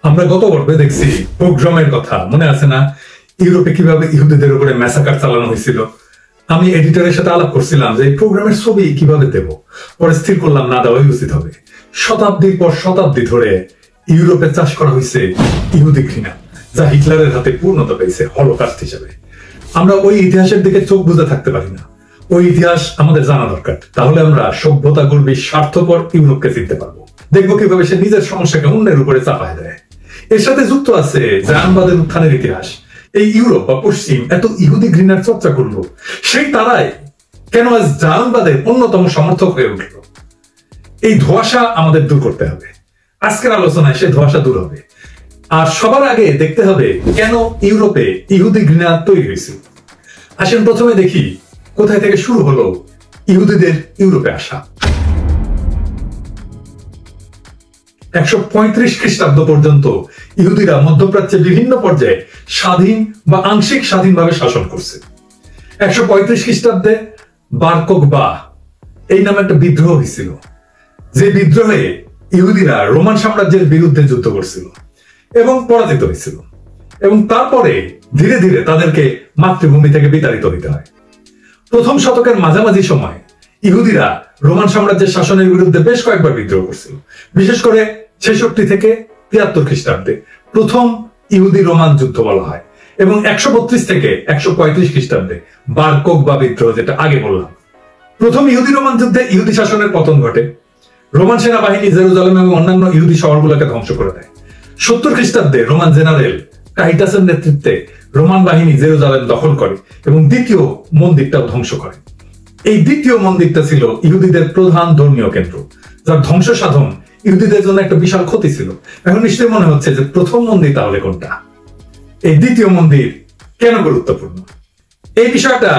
আমরা গত পর্বে দেখছি পোগ্রমের কথা, মনে আছে না? ইউরোপে কিভাবে ইহুদিদের উপরে ম্যাসাকার চালানো হয়েছিল। আমি এডিটরের সাথে আলাপ করছিলাম যে এই প্রোগ্রামের ছবি কিভাবে দেব, পরে স্থির করলাম না দেওয়াই উচিত হবে। শতাব্দীর পর শতাব্দী ধরে ইউরোপে চাষ করা হয়েছে ইহুদি ঘৃণা, যা হিটলারের হাতে পূর্ণতা পেয়েছে হলোকাস্ট হিসেবে। আমরা ওই ইতিহাসের দিকে চোখ বুজে থাকতে পারি না, ওই ইতিহাস আমাদের জানা দরকার। তাহলে আমরা সভ্যতা গর্বী স্বার্থপর ইউরোপকে চিনতে পারবো, দেখবো কিভাবে সে নিজের সমস্যাকে অন্যের উপরে চাপায় দেয়। এর সাথে যুক্ত আছে জায়নবাদের উত্থানের ইতিহাস। এই ইউরোপ বা পশ্চিম এত ইহুদি ঘৃণার চর্চা করলো, সেই তারাই কেন আজ জায়নবাদের অন্যতম সমর্থক হয়ে উঠল। এই ধোঁয়াশা আমাদের দূর করতে হবে। আজকের আলোচনায় সে ধোঁয়াশা দূর হবে। আর সবার আগে দেখতে হবে কেন ইউরোপে ইহুদি ঘৃণা তৈরি হয়েছে। আসেন প্রথমে দেখি কোথায় থেকে শুরু হলো ইহুদিদের ইউরোপে আসা। 135 খ্রিস্টাব্দ পর্যন্ত ইহুদিরা মধ্যপ্রাচ্যে বিভিন্ন পর্যায়ে স্বাধীন বা আংশিক স্বাধীনভাবে শাসন করছে। 135 খ্রিস্টাব্দে বার কোখবা এই নামে একটা বিদ্রোহ হয়েছিল, যে বিদ্রোহে ইহুদিরা রোমান সাম্রাজ্যের বিরুদ্ধে যুদ্ধ করছিল এবং পরাজিত হয়েছিল, এবং তারপরে ধীরে ধীরে তাদেরকে মাতৃভূমি থেকে বিতাড়িত হইতে হয়। প্রথম শতকের মাঝামাঝি সময় ইহুদিরা রোমান সাম্রাজ্যের শাসনের বিরুদ্ধে বেশ কয়েকবার বিদ্রোহ করছিল। বিশেষ করে 66 থেকে 73 খ্রিস্টাব্দে প্রথম ইহুদি রোমান যুদ্ধ বলা হয়, এবং 132 থেকে 135 খ্রিস্টাব্দে বার কোখবা বিদ্রোহ, যেটা আগে বললাম। প্রথম ইহুদি রোমান যুদ্ধে ইহুদি শাসনের পতন ঘটে। রোমান সেনাবাহিনী জেরুজালেম এবং অন্যান্য ইহুদি শহরগুলোকে ধ্বংস করে দেয়। 70 খ্রিস্টাব্দে রোমান জেনারেল টাইটাসের নেতৃত্বে রোমান বাহিনী জেরুজালেম দখল করে এবং দ্বিতীয় মন্দিরটাও ধ্বংস করে। এই দ্বিতীয় মন্দিরটা ছিল ইহুদিদের প্রধান ধর্মীয় কেন্দ্র, যার ধ্বংস সাধন ইহুদিদের জন্য একটা বিশাল ক্ষতি ছিল। এখন নিশ্চয়ই মনে হচ্ছে যে প্রথম মন্দির তাহলে কোনটা, এই দ্বিতীয় মন্দির কেন গুরুত্বপূর্ণ? এই বিষয়টা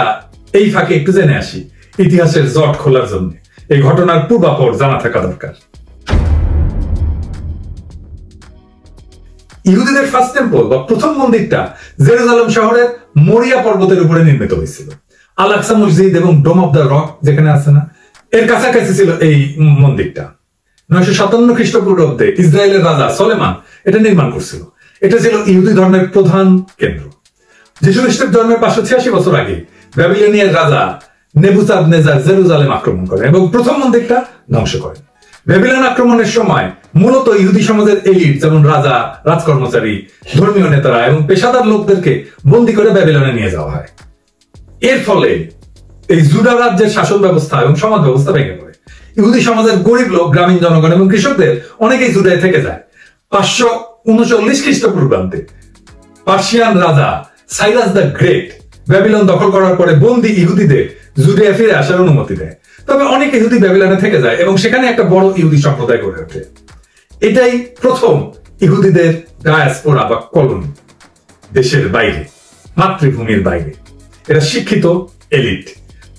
এই ফাঁকে একটু জেনে আসি। ইতিহাসের জট খোলার জন্য এই ঘটনার পূর্বাপর জানা থাকা দরকার। ইহুদিদের ফার্স্ট টেম্পল বা প্রথম মন্দিরটা জেরুজালেম শহরের মরিয়া পর্বতের উপরে নির্মিত হয়েছিল। আল-আকসা মসজিদ এবং ডোম অফ দ্য রক যেখানে আছে না, এর কাছাকাছি ছিল এই মন্দিরটা। 957 খ্রিস্টপূর্বাব্দে ইসরায়েলের রাজা সলেমান এটা নির্মাণ করছিল। এটা ছিল ইহুদি ধর্মের প্রধান কেন্দ্র। যিশু খ্রিস্টের জন্মের 586 বছর আগে ব্যাবিলনিয়ার রাজা নেবুকাদনেজার জেরুজালেম আক্রমণ করেন এবং প্রথম মন্দিরটা ধ্বংস করেন। ব্যাবিলন আক্রমণের সময় মূলত ইহুদি সমাজের এলিট, যেমন রাজা, রাজকর্মচারী, ধর্মীয় নেতারা এবং পেশাদার লোকদেরকে বন্দী করে ব্যাবিলনে নিয়ে যাওয়া হয়। এর ফলে এই জুডা রাজ্যের শাসন ব্যবস্থা এবং সমাজ ব্যবস্থা ভেঙে পড়ে। ইহুদি সমাজের গরিব লোক, গ্রামীণ জনগণ এবং কৃষকদের অনেকেই জুডায় থেকে যায়। 539 খ্রিস্টপূর্বাব্দে পার্সিয়ান রাজা সাইরাস দ্য গ্রেট ব্যাবিলন দখল করার পরে বন্দী ইহুদিদের জুডিয়া ফিরে আসার অনুমতি দেয়। তবে অনেক ইহুদি ব্যাবিলনে থেকে যায় এবং সেখানে একটা বড় ইহুদি সম্প্রদায় গড়ে ওঠে। এটাই প্রথম ইহুদিদের ডায়াসপোরা বা কলোনি, দেশের বাইরে, মাতৃভূমির বাইরে। এরা শিক্ষিত এলিট।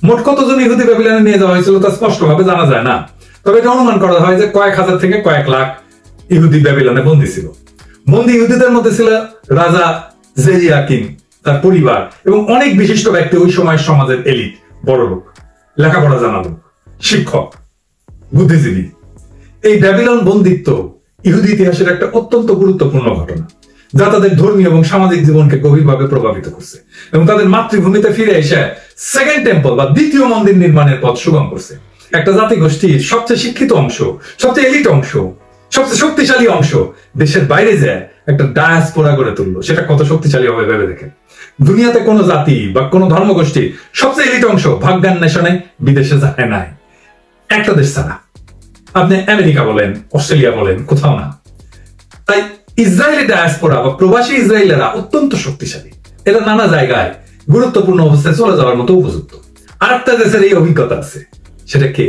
মোট কতজন ইহুদি ব্যাবিলনে নিয়ে যাওয়া হয়েছিল তা স্পষ্টভাবে জানা যায় না, তবে এটা অনুমান করা হয় যে কয়েক হাজার থেকে কয়েক লাখ ইহুদি ব্যাবিলনে বন্দী ছিল। বন্দী ইহুদিদের মধ্যে ছিল রাজা জেরিয়াকিন, তার পরিবার এবং অনেক বিশিষ্ট ব্যক্তি, ওই সময়ের সমাজের এলিট, বড় লোক, লেখাপড়া জানা লোক, শিক্ষক, বুদ্ধিজীবী। এই ব্যাবিলন বন্দিত্ব ইহুদি ইতিহাসের একটা অত্যন্ত গুরুত্বপূর্ণ ঘটনা, যা তাদের ধর্মীয় এবং সামাজিক জীবনকে গভীরভাবে প্রভাবিত করছে এবং তাদের মাতৃভূমিতে ফিরে এসে সেকেন্ড টেম্পল বা দ্বিতীয় মন্দির নির্মাণের পথ সুগম করছে। একটা জাতিগোষ্ঠীর সবচেয়ে শিক্ষিত অংশ, সবচেয়ে এলিট অংশ, সবচেয়ে শক্তিশালী অংশ দেশের বাইরে যায় একটা ডায়াসপোরা গড়ে তুললো। সেটা কত শক্তিশালী হবে ভেবে দেখেন। দুনিয়াতে কোনো জাতি বা কোনো ধর্মগোষ্ঠী সবচেয়ে এলিট অংশ ভাগ্যান্বেষণে বিদেশে যায় নাই, একটা দেশ ছাড়া। আপনি আমেরিকা বলেন, অস্ট্রেলিয়া বলেন, কোথাও না। তাই ইসরায়েলি ডায়াসপোরা বা প্রবাসী ইসরায়েলেরা অত্যন্ত শক্তিশালী। এরা নানা জায়গায় গুরুত্বপূর্ণ অবস্থায় চলে যাওয়ার মতো উপযুক্ত। আরেকটা দেশের এই অভিজ্ঞতা আছে, সেটা কে?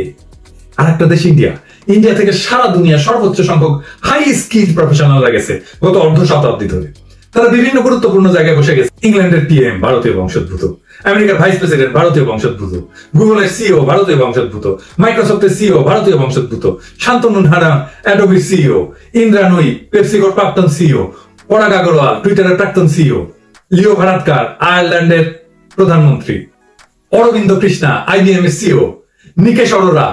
আরেকটা দেশ ইন্ডিয়া। ইন্ডিয়া থেকে সারা দুনিয়া সর্বোচ্চ সংখ্যক হাই স্কিল প্রফেশনালরা গেছে গত অর্ধ শতাব্দী ধরে। তারা বিভিন্ন গুরুত্বপূর্ণ জায়গায় বসে গেছে। ইংল্যান্ডের পিএম ভারতীয় বংশোদ্ভূত, আমেরিকার ভাইস প্রেসিডেন্ট ভারতীয় বংশোদ্ভূত, গুগলের সিইও ভারতীয় বংশোদ্ভূত, মাইক্রোসফটের সিইও ভারতীয় বংশোদ্ভূত, শান্তনু নারায়ণ অ্যাডোবির সিইও, ইন্দ্রা নুই পেপসিকোর প্রাক্তন সিইও, পরাগ আগরওয়াল টুইটারের প্রাক্তন সিইও, লিও ভারাদকার আয়ারল্যান্ডের প্রধানমন্ত্রী, অরবিন্দ কৃষ্ণা আইবিএম এর CEO, Nikesh Arora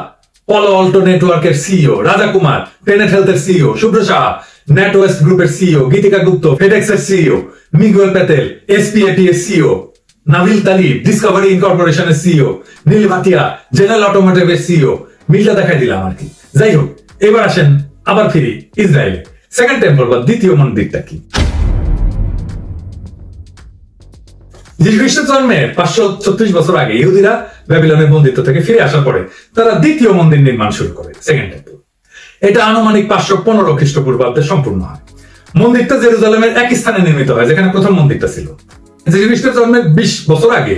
Palo Alto নেটওয়ার্কের সিইও, রাজা কুমার টেনেট হেলথের সিইও, শুভ্র সাহা NatWest গ্রুপের সিইও, গীতিকা গুপ্ত ফেডেক্সের সিইও, মিগুয়েল প্যাটেল এসপিএটি এর সিইও, নাভিল তালিব ডিসকভারি ইনকর্পোরেশনের সিইও, নীল ভাটিয়া জেনারেল অটোমোটিভের সিইও, মিলটা দেখাই দিলাম আর কি। যাই হোক, এবার আসেন আবার ফিরি ইসরায়েলে। সেকেন্ড টেম্পল বা দ্বিতীয় মন্দিরটা কি? যীশু খ্রিস্টের জন্মের 536 বছর আগে ইহুদিরা ব্যাবিলনের বন্দিত্ব থেকে ফিরে আসার পরে তারা দ্বিতীয় মন্দির নির্মাণ শুরু করে, সেকেন্ড টেম্পল। এটা আনুমানিক 515 খ্রিস্টপূর্বাব্দে সম্পূর্ণ হয়। মন্দিরটা জেরুজালেমের একই স্থানে নির্মিত হয় যেখানে প্রথম মন্দিরটা ছিল। যীশু খ্রিস্টের জন্মের 20 বছর আগে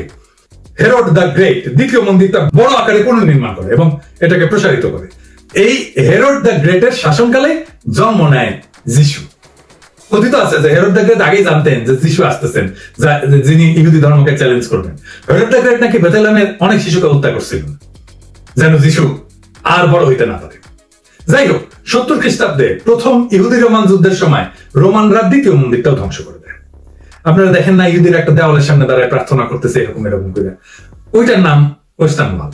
হেরোড দ্য গ্রেট দ্বিতীয় মন্দিরটা বড় আকারে পুনর্নির্মাণ করে এবং এটাকে প্রসারিত করে। এই হেরোড দ্য গ্রেটের শাসনকালে জন্ম নেয় যিশু। কথিত আছে যে হেরোড দ্য গ্রেট আগেই জানতেন যে যিশু আসতেছেন, যিনি ইহুদি ধর্মকে চ্যালেঞ্জ করবেন। হেরোড দ্য গ্রেট নাকি বেথলেহেমের অনেক শিশুকে হত্যা করছিলেন যেন যিশু আর বড় হইতে না পারে। যাই হোক, 70 খ্রিস্টাব্দে প্রথম ইহুদি রোমান যুদ্ধের সময় রোমানরা দ্বিতীয় মন্দিরটাও ধ্বংস করে দেয়। আপনারা দেখেন না ইহুদির একটা দেওয়ালের সামনে দাঁড়ায় প্রার্থনা করতেছে এরকম করে, ওইটার নাম ওয়েস্টার্ন ওয়াল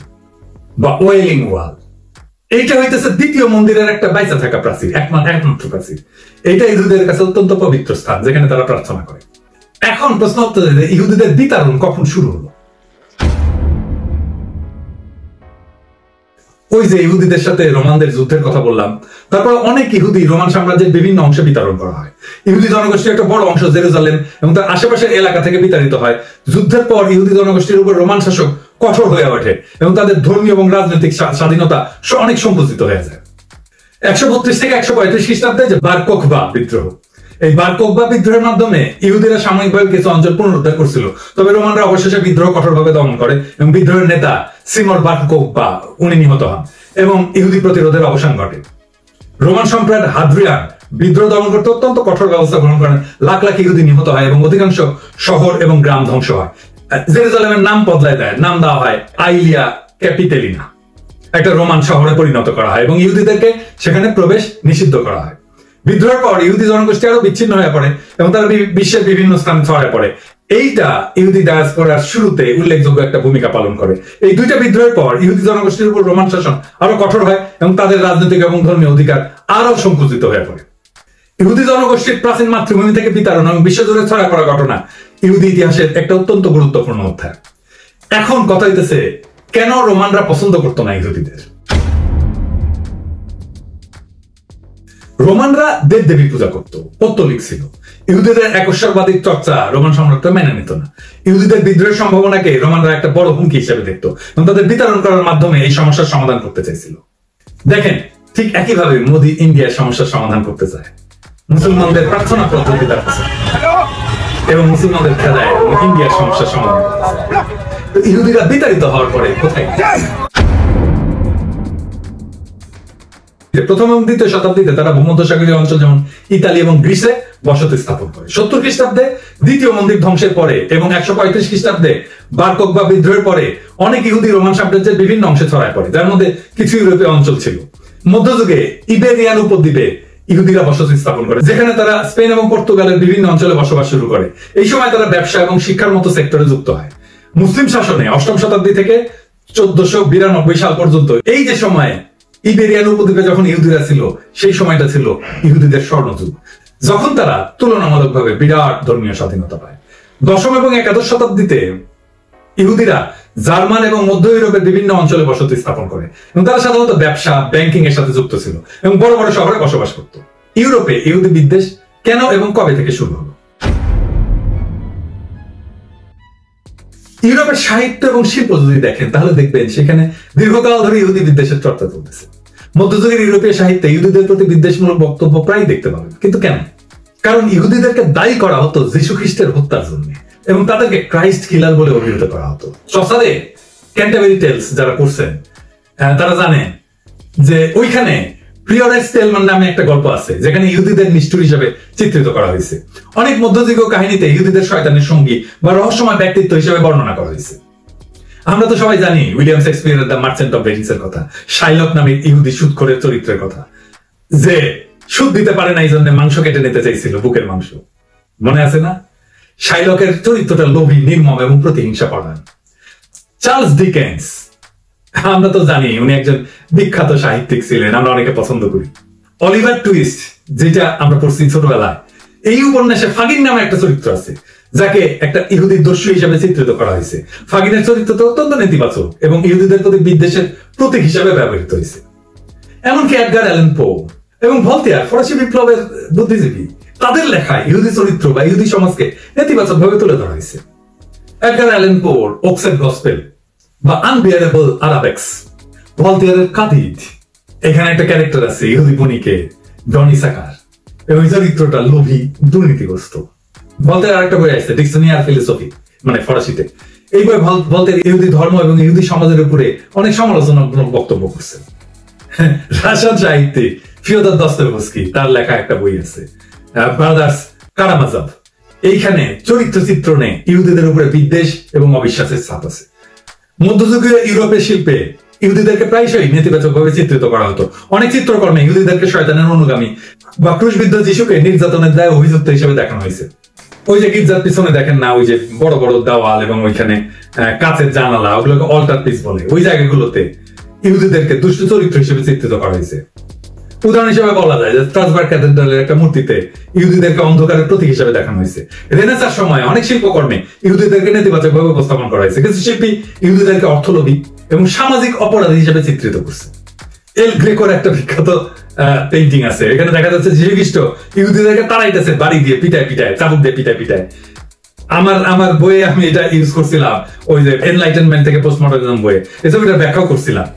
বা ওয়েলিং ওয়াল। এইটা হইতেছে দ্বিতীয় মন্দিরের একটা বাইচা থাকা প্রাচীর, একমাত্র প্রাচীর। এইটা ইহুদিদের কাছে অত্যন্ত পবিত্র স্থান যেখানে তারা প্রার্থনা করে। এখন প্রশ্ন হচ্ছে যে ইহুদিদের বিতাড়ন কখন শুরু হলো? ওই যে ইহুদিদের সাথে রোমানদের যুদ্ধের কথা বললাম, তারপর অনেক ইহুদি রোমান সাম্রাজ্যের বিভিন্ন অংশে বিতরণ করা হয়। ইহুদি জনগোষ্ঠীর একটা বড় অংশ জেরুজালেম এবং তার আশেপাশের এলাকা থেকে বিতাড়িত হয়। যুদ্ধের পর ইহুদি জনগোষ্ঠীর উপর রোমান শাসক কঠোর হয়ে ওঠে এবং তাদের ধর্মীয় এবং রাজনৈতিক স্বাধীনতা অনেক সংকুচিত হয়ে যায়। 132 থেকে 135 খ্রিস্টাব্দে যে বার কোখবা বিদ্রোহ, এই বার কোখবা বিদ্রোহের মাধ্যমে ইহুদিরা সাময়িকভাবে কিছু অঞ্চল পুনরুদ্ধার করছিল, তবে রোমানরা অবশেষে বিদ্রোহ কঠোরভাবে দমন করে এবং বিদ্রোহের নেতা সিমর বার কোখবা উনি নিহত হন এবং ইহুদি প্রতিরোধের অবসান ঘটে। রোমান সম্রাট হাদ্রিয়ান বিদ্রোহ দমন করতে অত্যন্ত কঠোর ব্যবস্থা গ্রহণ করেন। লাখ লাখ ইহুদি নিহত হয় এবং অধিকাংশ শহর এবং গ্রাম ধ্বংস হয়। জেরুজালেমের নাম বদলায় দেয়, নাম দেওয়া হয় আইলিয়া ক্যাপিটেলিনা, একটা রোমান শহরে পরিণত করা হয় এবং ইহুদিদেরকে সেখানে প্রবেশ নিষিদ্ধ করা হয়। বিদ্রোহের পর ইহুদি জনগোষ্ঠী আরো বিচ্ছিন্ন হয়ে পড়ে এবং তারা বিশ্বের বিভিন্ন স্থানে ছড়ায় পড়ে। এইটা ইহুদি ডায়াসপোরার শুরুতে উল্লেখযোগ্য একটা ভূমিকা পালন করে। এই দুইটা বিদ্রোহের পর ইহুদি জনগোষ্ঠীর উপর রোমান শাসন আরো কঠোর হয় এবং তাদের রাজনৈতিক এবং ধর্মীয় অধিকার আরো সংকুচিত হয়ে পড়ে। ইহুদি জনগোষ্ঠীর প্রাচীন মাতৃভূমি থেকে বিতাড়ন এবং বিশ্বজুড়ে ছড়ায় পড়া ঘটনা ইহুদি ইতিহাসের একটা অত্যন্ত গুরুত্বপূর্ণ অধ্যায়। এখন কথা হইতেছে, কেন রোমানরা পছন্দ করতো না ইহুদিদের? রোমানরা দেব দেবী পূজা করত, পৌত্তলিক ছিল। ইহুদিদের একশ্বরবাদী চর্চা রোমান সম্রাটরা মেনে নিত না। ইহুদিদের বিদ্রোহের সম্ভাবনাকে রোমানরা একটা বড় হুমকি হিসেবে দেখত এবং তাদের বিতরণ করার মাধ্যমে এই সমস্যার সমাধান করতে চাইছিল। দেখেন, ঠিক একইভাবে মোদি ইন্ডিয়ার সমস্যার সমাধান করতে চায়। মুসলমানদের প্রার্থনা পদ্ধতি তার কাছে এবং মুসলমানদের খেলায় ইন্ডিয়ার সমস্যার সমাধান। ইহুদিরা বিতাড়িত হওয়ার পরে কোথায়? প্রথম এবং দ্বিতীয় শতাব্দীতে তারা ভূমধ্যসাগরীয় অঞ্চল যেমন ইতালি এবং গ্রিসে বসতি স্থাপন করে। 70 খ্রিস্টাব্দে দ্বিতীয় মন্দির ধ্বংসের পরে এবং 135 খ্রিস্টাব্দে বার কোখবা বিদ্রোহের পরে অনেক ইহুদি রোমান সাম্রাজ্যের বিভিন্ন অংশে ছড়ায় পড়ে, যার মধ্যে কিছু ইউরোপীয় অঞ্চল ছিল। মধ্যযুগে ইবেরিয়ান উপদ্বীপে ইহুদিরা বসতি স্থাপন করে, যেখানে তারা স্পেন এবং পর্তুগালের বিভিন্ন অঞ্চলে বসবাস শুরু করে। এই সময় তারা ব্যবসা এবং শিক্ষার মতো সেক্টরে যুক্ত হয়। মুসলিম শাসনে 8ম শতাব্দী থেকে 1492 সাল পর্যন্ত এই যে সময়ে ইবেরিয়ান উপদ্বীপে যখন ইহুদিরা ছিল, সেই সময়টা ছিল ইহুদিদের স্বর্ণযুগ, যখন তারা তুলনামূলকভাবে বিরাট ধর্মীয় স্বাধীনতা পায়। 10ম এবং 11শ শতাব্দীতে ইহুদিরা জার্মান এবং মধ্য ইউরোপের বিভিন্ন অঞ্চলে বসতি স্থাপন করে এবং তারা সাধারণত ব্যবসা, ব্যাংকিং এর সাথে যুক্ত ছিল এবং বড় বড় শহরে বসবাস করত। ইউরোপে ইহুদি বিদ্বেষ কেন এবং কবে থেকে শুরু হলো? ইউরোপের সাহিত্য এবং শিল্প যদি দেখেন তাহলে দেখবেন সেখানে দীর্ঘকাল ধরে ইহুদি বিদ্বেষের চর্চা চলতেছে। মধ্যযুগের ইউরোপীয় সাহিত্যে ইহুদিদের প্রতি বিদ্বেষমূলক বক্তব্য প্রায় দেখতে পাবেন। কিন্তু কেন? কারণ ইহুদিদেরকে দায়ী করা হতো যীশু খ্রিস্টের হত্যার জন্য এবং তাদেরকে ক্রাইস্ট কিলার বলে অভিহিত করা হতো। চসারে ক্যান্টারবেরি টেলস যারা পড়ছেন তারা জানেন যে ওইখানে প্রিয়রেস টেলম্যান নামে একটা গল্প আছে যেখানে ইহুদিদের নিষ্ঠুর হিসেবে চিত্রিত করা হয়েছে। অনেক মধ্যযুগীয় কাহিনীতে ইহুদিদের শয়তানের সঙ্গী বা রহস্যময় ব্যক্তিত্ব হিসেবে বর্ণনা করা হয়েছে। আমরা তো সবাই জানি উইলিয়াম শেক্সপিয়ারের দ্য মার্চেন্ট অফ ভেনিস এর কথা, শাইলক নামে ইহুদি সুদখোরের চরিত্রের কথা, যে সুদ দিতে পারে না এই জন্য মাংস কেটে নিতে চাইছিল, বুকের মাংস। মনে আছে না? শাইলকের চরিত্রটা লোভী, নির্মম এবং প্রতিহিংসা পরায়ণ। চার্লস ডিকেন্স, আমরা তো জানি উনি একজন বিখ্যাত সাহিত্যিক ছিলেন, আমরা অনেকে পছন্দ করি। অলিভার টুইস্ট যেটা আমরা পড়ছি ছোটবেলায়। এই উপন্যাসে ফাগিন নামে একটা চরিত্র আছে, যাকে একটা ইহুদি দস্যু হিসেবে চিত্রিত করা হয়েছে। ফাগিনের চরিত্র তো অত্যন্ত নেতিবাচক এবং ইহুদিদের প্রতি বিদ্বেষের প্রতীক হিসেবে ব্যবহৃত হয়েছে। এমনকি এডগার অ্যালান পো এবং ভলতেয়ার, ফরাসি বিপ্লবের বুদ্ধিজীবী, তাদের লেখায় ইহুদি চরিত্র বা ইহুদি সমাজকে নেতিবাচক ভাবে তুলে ধরা হয়েছে। এডগার অ্যালান পোর ওক্সের গসপেল বা আনবিয়ারেবল আরাবেক্স, ভলতেয়ারের কাদিদ, এখানে একটা ক্যারেক্টার আছে ইহুদি বণিকে ডনি সাকার, এবং চরিত্রটা লোভী, দুর্নীতিগ্রস্ত। ভলতেয়ার আরেকটা বই আছে ডিকশনারি আর ফিলোসফি, মানে ফরাসিতে। এই বই ভলতেয়ার ইহুদি ধর্ম এবং ইহুদি সমাজের উপরে অনেক সমালোচনামূলক বক্তব্য করছে। রাশিয়ান সাহিত্যিক ফিওদর দস্তয়েভস্কি, তার লেখা একটা বই আছে ব্রাদার্স কারামাজভ। এইখানে চরিত্র চিত্রণে ইহুদিদের উপরে বিদ্বেষ এবং অবিশ্বাসের ছাপ আছে। মধ্যযুগীয় ইউরোপের শিল্পে ইহুদিদেরকে প্রায়শই নেতিবাচকভাবে চিত্রিত করা হতো। অনেক চিত্রকর্মে ইহুদিদেরকে শয়তানের অনুগামী বা ক্রুশবিদ্ধ যিশুকে নির্যাতনের দায়ে অভিযুক্ত হিসেবে দেখানো হয়েছে। ওই যে গির্জার পিছনে দেখেন না, ওই যে বড় বড় দেওয়াল এবং ওইখানে কাঁচের জানালা, ওগুলোকে অল্টার পিস বলে। ওই জায়গাগুলোতে ইহুদিদেরকে দুষ্ট চরিত্র হিসেবে চিত্রিত করা হয়েছে। উদাহরণ হিসেবে বলা যায় যে স্ট্রাসবার্গ ক্যাথেড্রালের একটা মূর্তিতে ইহুদিদেরকে অন্ধকারের প্রতীক হিসেবে দেখানো হয়েছে। রেনেসাঁর সময় অনেক শিল্পকর্মে ইহুদিদেরকে নেতিবাচকভাবে উপস্থাপন করা হয়েছে। কিছু শিল্পী ইহুদিদেরকে অর্থলোভী এবং সামাজিক অপরাধী হিসেবে চিত্রিত করছে। এল গ্রেকোর একটা বিখ্যাত পেইন্টিং আছে, এখানে দেখা যাচ্ছে যীশু খ্রিস্ট ইহুদিদেরকে তাড়াইতেছে বাড়ি দিয়ে, পিটায় পিটায়, চাবুক দিয়ে পিটায় পিটায়। আমার বইয়ে আমি এটা ইউজ করছিলাম, ওই যে এনলাইটেনমেন্ট থেকে পোস্টমডার্নিজম বইয়ে এই ছবিটার ব্যাখ্যাও করছিলাম।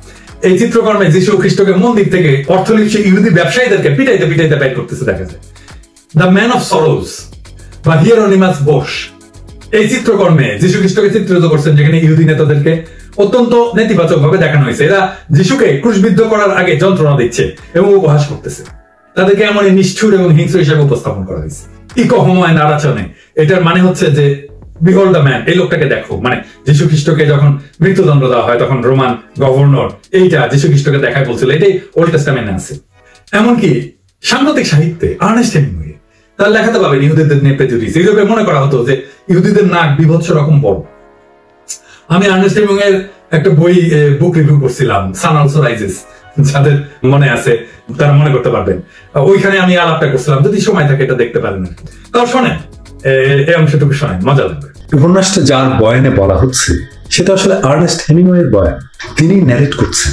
এই চিত্রকর্মে যীশু খ্রিস্টকে মন্দির থেকে অর্থলিপ্সী ইহুদি ব্যবসায়ীদেরকে পিটাইতে পিটাইতে বাইর করতেছে দেখা যায়। দ্য ম্যান অফ সরোজ বা হিয়েরোনিমাস বোস, এই চিত্রকর্মে যীশু খ্রিস্টকে চিত্রিত করছেন, যেখানে ইহুদি নেতাদেরকে অত্যন্ত নেতিবাচক ভাবে দেখানো হয়েছে। এরা যীশুকে ক্রুশবিদ্ধ করার আগে যন্ত্রণা দিচ্ছে এবং উপহাস করতেছে। তাদেরকে এমন নিষ্ঠুর এবং হিংস্র হিসেবে উপস্থাপন করা হয়েছে। ইকো হোমো নারাচনে, এটার মানে হচ্ছে যে বিহোল্ড দ্য ম্যান, এই লোকটাকে দেখো। মানে যীশু খ্রিস্টকে যখন মৃত্যুদণ্ড দেওয়া হয় তখন রোমান গভর্নর এইটা যীশু খ্রিস্টকে দেখায় বলছিল, এটাই ওল্ড টেস্টামেন্টে আছে। এমনকি সাম্প্রতিক সাহিত্যে আর্নেস্ট হেমিংওয়ে তার লেখাতে পাবেন ইহুদিদের নিয়ে প্রেজুডিস। ইউরোপে মনে করা হতো যে ইহুদিদের নাক বিভৎস রকম বড়। আমি আর্নেস্ট হেমিংওয়ের একটা বই বুক রিভিউ করছিলাম, সান অলসো রাইজেস, যাদের মনে আছে তারা মনে করতে পারবেন। ওইখানে আমি আলাপটা করছিলাম, যদি সময় থাকে এটা দেখতে পারেন। তাও শোনেন, এই অংশটুকু শোনেন, মজা লাগবে। উপন্যাসটা যার বয়ানে বলা হচ্ছে সেটা আসলে আর্নেস্ট হেমিংওয়ের বয়ান। তিনি ন্যারেট করছেন।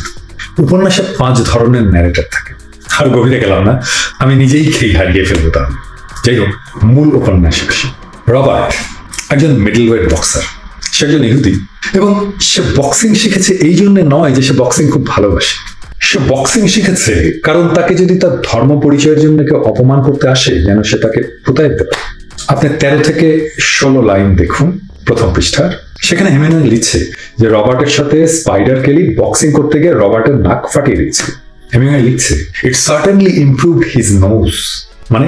উপন্যাসে 5 ধরনের ন্যারেটর থাকে। আর গভীরে গেলাম না, আমি নিজেই খেয়ে হারিয়ে ফেলবো তার। যাই হোক, মূল উপন্যাসে আসি। রবার্ট একজন মিডল ওয়েট বক্সার। সে একজন ইহুদি এবং সে বক্সিং শিখেছে এই জন্য নয় যে সে বক্সিং খুব ভালোবাসে। সে বক্সিং শিখেছে কারণ তাকে যদি তার ধর্ম পরিচয়ের জন্য কেউ অপমান করতে আসে, যেন সে তাকে ফুটাই দিতে পারে। আপনি 13 থেকে 16 লাইন দেখুন প্রথম পৃষ্ঠার। সেখানে হেমিংওয়ে লিখছে যে রবার্টের সাথে স্পাইডার কেলি বক্সিং করতে গিয়ে রবার্টের নাক ফাটিয়ে দিচ্ছে। হেমিংওয়ে লিখছে ইট সার্টেনলি ইমপ্রুভড হিজ নোজ। মানে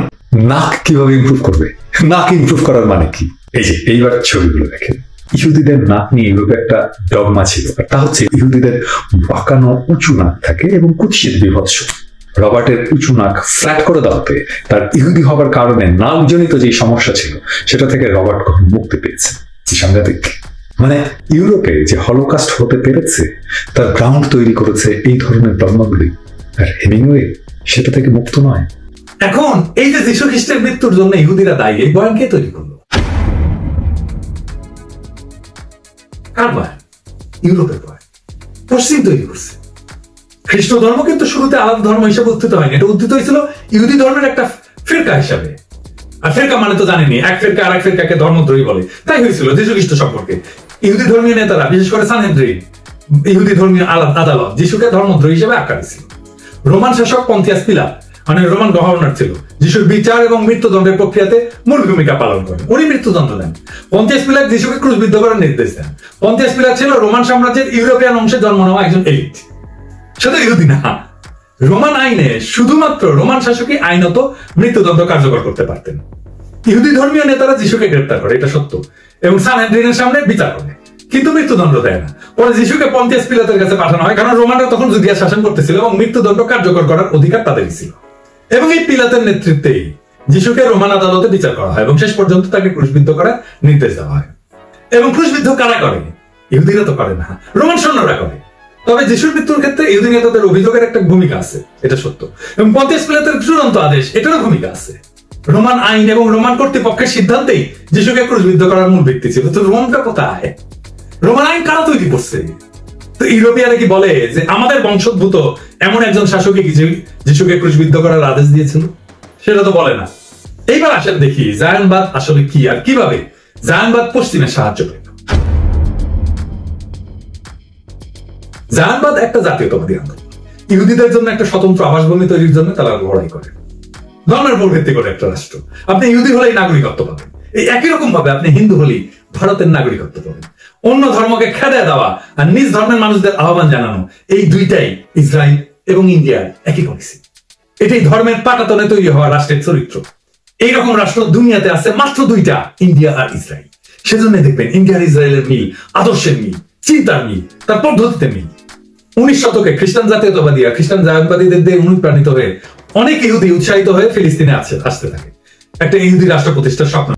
নাক কিভাবে ইমপ্রুভ করবে? নাক ইমপ্রুভ করার মানে কি? এই যে এইবার ছবিগুলো দেখেন। ইহুদিদের নাক নিয়ে ইউরোপে একটা ডগমা ছিল, আর তা হচ্ছে ইহুদিদের বাঁকানো উঁচু নাক থাকে এবং কুৎসিত বিভৎস। রবার্টের উঁচু নাক ফ্ল্যাট করে দেওয়াতে তার ইহুদি হবার কারণে নাকজনিত যে সমস্যা ছিল সেটা থেকে রবার্ট কখন মুক্তি পেয়েছে। সাংঘাতিক। মানে ইউরোপে যে হলোকাস্ট হতে পেরেছে তার গ্রাউন্ড তৈরি করেছে এই ধরনের ডগমাগুলি, আর হেমিংওয়ে সেটা থেকে মুক্ত নয়। এখন এই যে যীশু খ্রিস্টের মৃত্যুর জন্য ইহুদিরা দায়ী, এই বয়ান কে তৈরি করলো? কার বয়ান? ইউরোপের বয়ান। পশ্চিম তৈরি করছে। খ্রিস্ট ধর্ম কিন্তু শুরুতে আলাদা ধর্ম হিসেবে উত্থিত হয়নি, এটা উত্থিত হয়েছিল ইহুদি ধর্মের একটা ফিরকা হিসাবে। আর ফিরকা মানে তো জানেনি, এক ফিরকা আর এক ফিরকাকে ধর্মদ্রোহী বলে। তাই হয়েছিল যীশু খ্রিস্ট সম্পর্কে ইহুদি ধর্মীয় নেতারা, বিশেষ করে সানহেদ্রিন ইহুদি ধর্মীয় আদালত, যিশুকে ধর্মদ্রোহী হিসেবে আখ্যা দিয়েছিল। রোমান শাসক পন্থিয়াস পিলাত, মানে রোমান গভর্নর ছিল, যিশুর বিচার এবং মৃত্যুদণ্ডের প্রক্রিয়াতে মূল ভূমিকা পালন করেন। উনি মৃত্যুদণ্ড দেন। পন্থিয়াস পিলাত যিশুকে ক্রুশবিদ্ধ করার নির্দেশ দেন। পন্থিয়াস পিলাত ছিল রোমান সাম্রাজ্যের ইউরোপিয়ান অংশে জন্ম নেওয়া একজন এলিট, সেটা ইহুদি না। রোমান আইনে শুধুমাত্র রোমান শাসকই আইনত মৃত্যুদণ্ড কার্যকর করতে পারতেন। ইহুদি ধর্মীয় নেতারা যিশুকে গ্রেপ্তার করে, এটা সত্য, এবং সানহেদ্রিনের সামনে বিচার করে, কিন্তু মৃত্যুদণ্ড দেয় না। পরে যিশুকে পন্থিয়াস পিলাতের কাছে পাঠানো হয়, কারণ রোমানরা তখন জুদিয়া শাসন করতেছিল এবং মৃত্যুদণ্ড কার্যকর করার অধিকার তাদেরই ছিল। এবং এই পিলাতের নেতৃত্বেই যিশুকে রোমান আদালতে বিচার করা হয় এবং শেষ পর্যন্ত তাকে ক্রুশবিদ্ধ করার নির্দেশ দেওয়া হয়। এবং ক্রুশবিদ্ধ কারা করে? ইহুদিরা তো করে না, রোমান সৈন্যরা করে। তবে যিশুর মৃত্যুর ক্ষেত্রে ইহুদি নেতাদের অভিযোগের একটা ভূমিকা আছে, এটা সত্য। এবং পন্টিয়াস পিলাতের চূড়ান্ত আদেশ, এটারও ভূমিকা আছে। রোমান আইন এবং রোমান কর্তৃপক্ষের সিদ্ধান্তেই যিশুকে ক্রুশবিদ্ধ করার মূল ব্যক্তি ছিল। তো রোমটা কোথায়? রোমান আইন কারা তৈরি করছে? তো ইউরোপিয়ারা কি বলে যে আমাদের বংশোদ্ভূত এমন একজন শাসকই যিশুকে ক্রুশবিদ্ধ করার আদেশ দিয়েছিল? সেটা তো বলে না। এইবার আসেন দেখি জায়নবাদ আসলে কি আর কিভাবে জায়নবাদ পশ্চিমের সাহায্য পেল। জায়নবাদ একটা জাতীয়তাবাদী আন্দোলন। ইহুদিদের জন্য একটা স্বতন্ত্র আবাসভূমি তৈরির জন্য তারা লড়াই করে। ধর্মের উপর ভিত্তি করে একটা রাষ্ট্র। আপনি ইহুদি হলেই নাগরিকত্ব পাবেন, এই একই রকম ভাবে আপনি হিন্দু হলেই ভারতের নাগরিকত্ব পাবেন। অন্য ধর্মকে খেদা দেওয়া আর নিজ ধর্মের মানুষদের আহ্বান জানানো, এই দুইটাই ইসরায়েল এবং ইন্ডিয়ার একই পলিসি। এটাই ধর্মের পাটাতনে তৈরি হওয়া রাষ্ট্রের চরিত্র। এইরকম রাষ্ট্র দুনিয়াতে আছে মাত্র দুইটা, ইন্ডিয়া আর ইসরায়েল। সেজন্য দেখবেন ইন্ডিয়া আর ইসরায়েলের মিল, আদর্শের মিল, চিন্তার মিল, তার পদ্ধতিতে মিল। 19 শতকে খ্রিস্টান জাতীয়তাবাদী আর খ্রিস্টান জায়নবাদীদের দিয়ে অনুপ্রাণিত হয়ে অনেক ইহুদি উৎসাহিত হয়ে ফিলিস্তিনে আসতে থাকে। একটা ইহুদি রাষ্ট্র প্রতিষ্ঠার স্বপ্ন